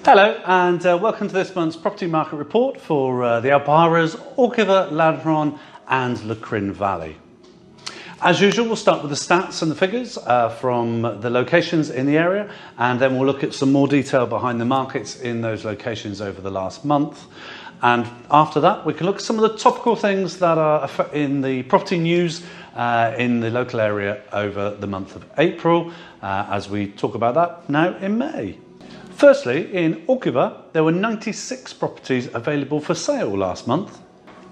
Hello and welcome to this month's property market report for the Alpujarras, Orgiva, Lanjaron and Lecrin Valley. As usual, we'll start with the stats and the figures from the locations in the area, and then we'll look at some more detail behind the markets in those locations over the last month. And after that, we can look at some of the topical things that are in the property news in the local area over the month of April, as we talk about that now in May. Firstly, in Orgiva, there were 96 properties available for sale last month,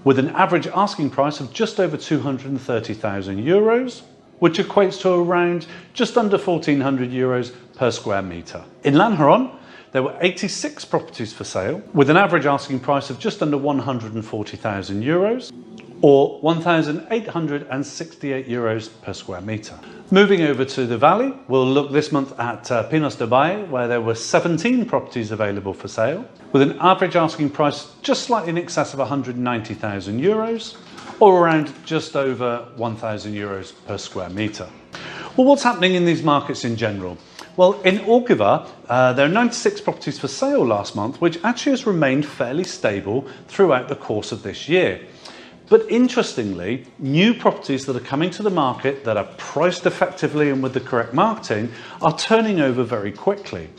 with an average asking price of just over €230,000, which equates to around just under €1,400 per square metre. In Lanjaron, there were 86 properties for sale, with an average asking price of just under €140,000, or €1,868 per square metre. Moving over to the valley, we'll look this month at Pinos de Valle, where there were 17 properties available for sale, with an average asking price just slightly in excess of €190,000, or around just over €1,000 per square metre. Well, what's happening in these markets in general? Well, in Orgiva, there are 96 properties for sale last month, which actually has remained fairly stable throughout the course of this year. But interestingly, new properties that are coming to the market that are priced effectively and with the correct marketing are turning over very quickly.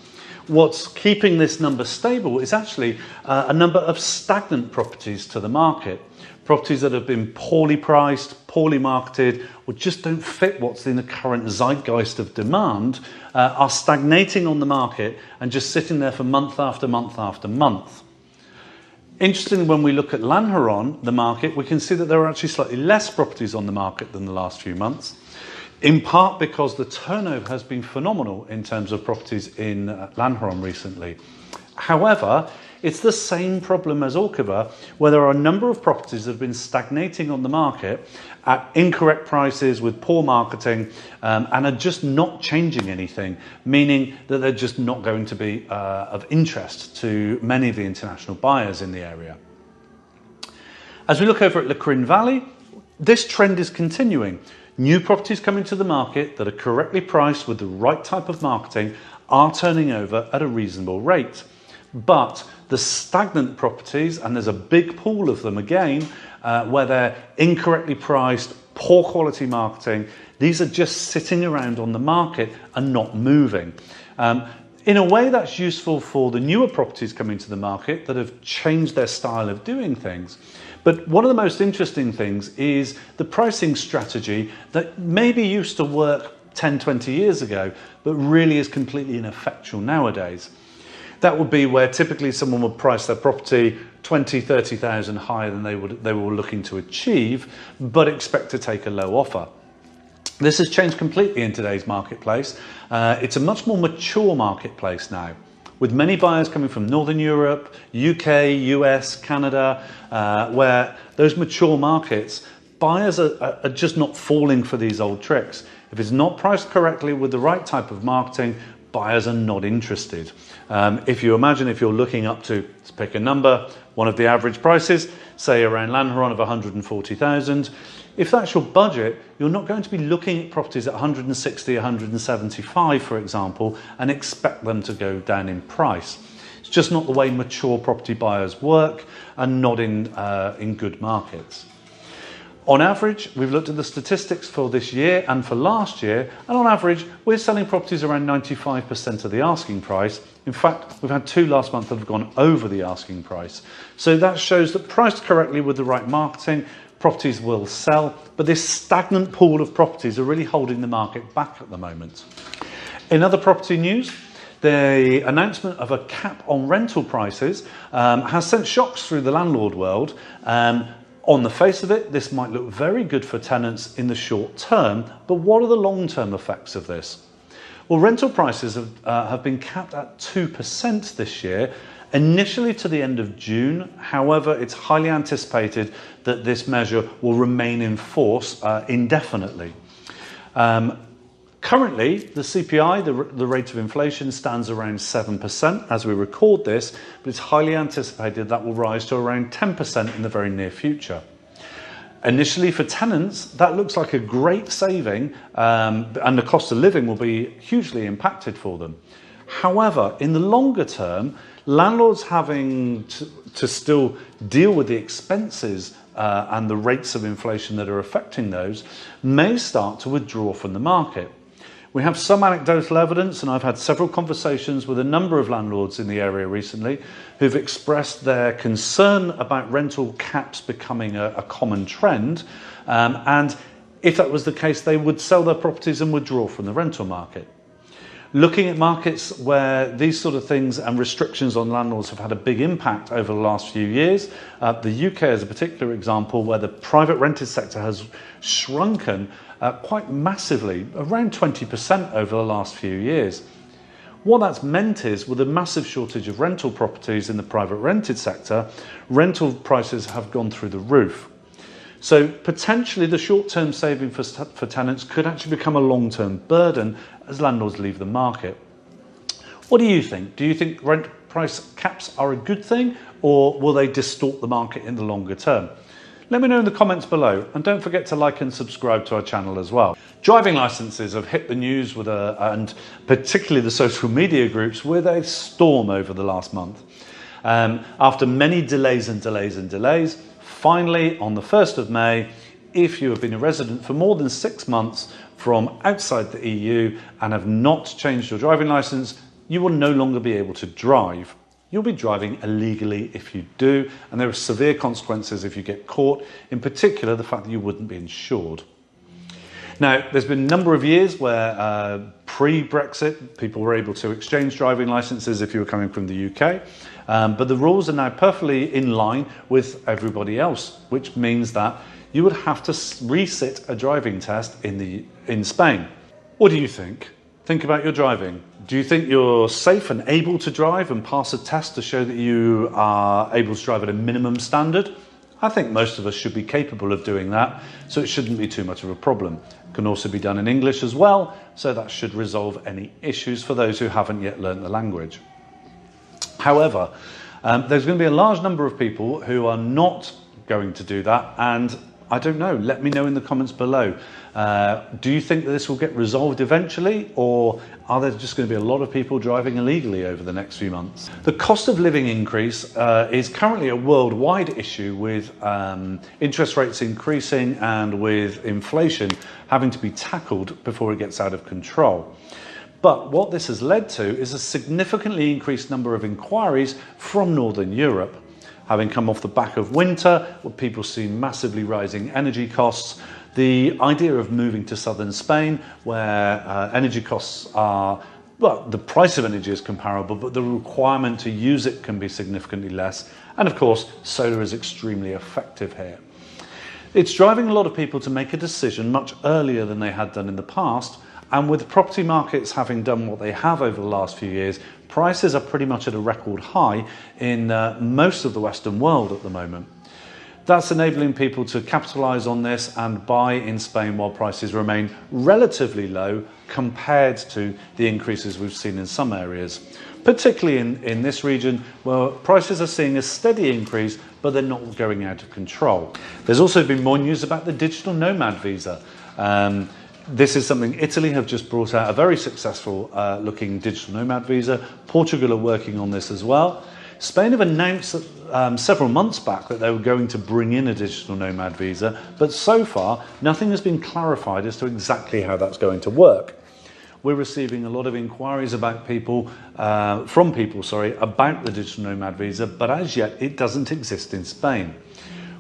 What's keeping this number stable is actually a number of stagnant properties to the market. Properties that have been poorly priced, poorly marketed, or just don't fit what's in the current zeitgeist of demand are stagnating on the market and just sitting there for month after month after month. Interestingly, when we look at Lanjaron, the market, we can see that there are actually slightly less properties on the market than the last few months, in part because the turnover has been phenomenal in terms of properties in Lanjaron recently. However, it's the same problem as Orgiva, where there are a number of properties that have been stagnating on the market at incorrect prices with poor marketing and are just not changing anything, meaning that they're just not going to be of interest to many of the international buyers in the area. As we look over at Lecrin Valley, this trend is continuing. New properties coming to the market that are correctly priced with the right type of marketing are turning over at a reasonable rate. But the stagnant properties, and there's a big pool of them again, where they're incorrectly priced, poor quality marketing, these are just sitting around on the market and not moving. In a way, that's useful for the newer properties coming to the market that have changed their style of doing things. But one of the most interesting things is the pricing strategy that maybe used to work 10, 20 years ago, but really is completely ineffectual nowadays. That would be where typically someone would price their property 20, 30,000 higher than they were looking to achieve, but expect to take a low offer. This has changed completely in today's marketplace. It's a much more mature marketplace now, with many buyers coming from Northern Europe, UK, US, Canada, where those mature markets, buyers are just not falling for these old tricks. If it's not priced correctly with the right type of marketing, buyers are not interested. If you imagine if you're looking up to, let's pick a number, one of the average prices, say around Lanjaron of 140,000, if that's your budget, you're not going to be looking at properties at 160, 175, for example, and expect them to go down in price. It's just not the way mature property buyers work and not in good markets. On average, we've looked at the statistics for this year and for last year, and on average, we're selling properties around 95% of the asking price. In fact, we've had 2 last month that have gone over the asking price. So that shows that priced correctly with the right marketing, properties will sell, but this stagnant pool of properties are really holding the market back at the moment. In other property news, the announcement of a cap on rental prices has sent shocks through the landlord world. On the face of it, this might look very good for tenants in the short term, but what are the long-term effects of this? Well, rental prices have been capped at 2% this year, initially to the end of June. However, it's highly anticipated that this measure will remain in force indefinitely. Currently, the CPI, the rate of inflation, stands around 7% as we record this, but it's highly anticipated that will rise to around 10% in the very near future. Initially, for tenants, that looks like a great saving, and the cost of living will be hugely impacted for them. However, in the longer term, landlords having to still deal with the expenses and the rates of inflation that are affecting those may start to withdraw from the market. We have some anecdotal evidence, and I've had several conversations with a number of landlords in the area recently who've expressed their concern about rental caps becoming a common trend, and if that was the case, they would sell their properties and withdraw from the rental market. Looking at markets where these sort of things and restrictions on landlords have had a big impact over the last few years, the UK is a particular example where the private rented sector has shrunken quite massively, around 20% over the last few years. What that's meant is, with a massive shortage of rental properties in the private rented sector, rental prices have gone through the roof. So potentially the short-term saving for tenants could actually become a long-term burden as landlords leave the market. What do you think? Do you think rent price caps are a good thing, or will they distort the market in the longer term? Let me know in the comments below, and don't forget to like and subscribe to our channel as well. Driving licenses have hit the news and particularly the social media groups with a storm over the last month. After many delays, finally on the 1st of May, if you have been a resident for more than 6 months from outside the EU and have not changed your driving licence, you will no longer be able to drive. You'll be driving illegally if you do, and there are severe consequences if you get caught, in particular the fact that you wouldn't be insured. Now, there's been a number of years where pre-Brexit, people were able to exchange driving licences if you were coming from the UK, but the rules are now perfectly in line with everybody else, which means that you would have to resit a driving test in Spain. What do you think? Think about your driving. Do you think you're safe and able to drive and pass a test to show that you are able to drive at a minimum standard? I think most of us should be capable of doing that, so it shouldn't be too much of a problem. It can also be done in English as well, so that should resolve any issues for those who haven't yet learnt the language. However, there's going to be a large number of people who are not going to do that, and I don't know, let me know in the comments below. Do you think that this will get resolved eventually, or are there just going to be a lot of people driving illegally over the next few months? The cost of living increase is currently a worldwide issue, with interest rates increasing and with inflation having to be tackled before it gets out of control. But what this has led to is a significantly increased number of inquiries from Northern Europe. Having come off the back of winter, where people see massively rising energy costs, the idea of moving to southern Spain, where energy costs are, well, the price of energy is comparable, but the requirement to use it can be significantly less. And of course, solar is extremely effective here. It's driving a lot of people to make a decision much earlier than they had done in the past. And with property markets having done what they have over the last few years, prices are pretty much at a record high in most of the Western world at the moment. That's enabling people to capitalise on this and buy in Spain while prices remain relatively low compared to the increases we've seen in some areas, particularly in this region where prices are seeing a steady increase, but they're not going out of control. There's also been more news about the digital nomad visa. This is something Italy have just brought out, a very successful looking digital nomad visa. Portugal are working on this as well. Spain have announced several months back that they were going to bring in a digital nomad visa, but so far nothing has been clarified as to exactly how that's going to work. We're receiving a lot of inquiries about from people about the digital nomad visa, but as yet it doesn't exist in Spain.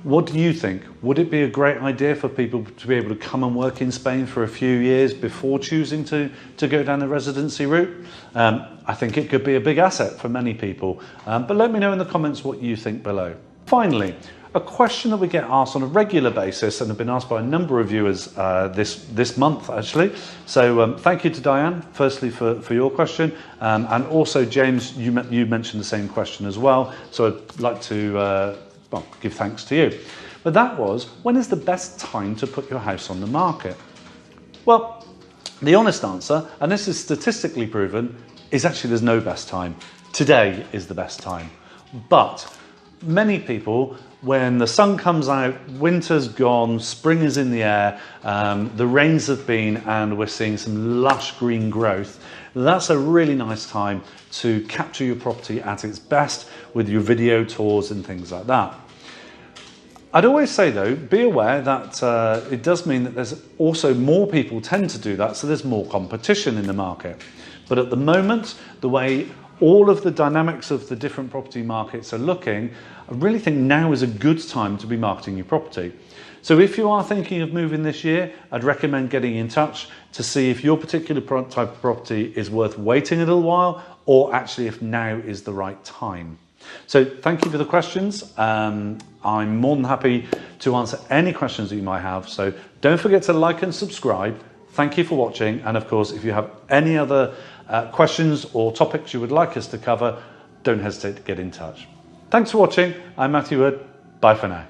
What do you think? Would it be a great idea for people to be able to come and work in Spain for a few years before choosing to go down the residency route? I think it could be a big asset for many people, but let me know in the comments what you think below. Finally, a question that we get asked on a regular basis and have been asked by a number of viewers this month actually. So thank you to Diane, firstly for your question, and also James, you mentioned the same question as well, so I'd like to give thanks to you. But that was, when is the best time to put your house on the market? Well, the honest answer, and this is statistically proven, is actually there's no best time. Today is the best time. But many people when the sun comes out, winter's gone, spring is in the air, the rains have been, and we're seeing some lush green growth. That's a really nice time to capture your property at its best with your video tours and things like that. I'd always say though, be aware that it does mean that there's also more people tend to do that, so there's more competition in the market. But at the moment, the way all of the dynamics of the different property markets are looking, I really think now is a good time to be marketing your property. So if you are thinking of moving this year, I'd recommend getting in touch to see if your particular type of property is worth waiting a little while, or actually if now is the right time. So thank you for the questions. I'm more than happy to answer any questions that you might have. So don't forget to like and subscribe. Thank you for watching. And of course, if you have any other questions or topics you would like us to cover, don't hesitate to get in touch. Thanks for watching. I'm Matthew Wood. Bye for now.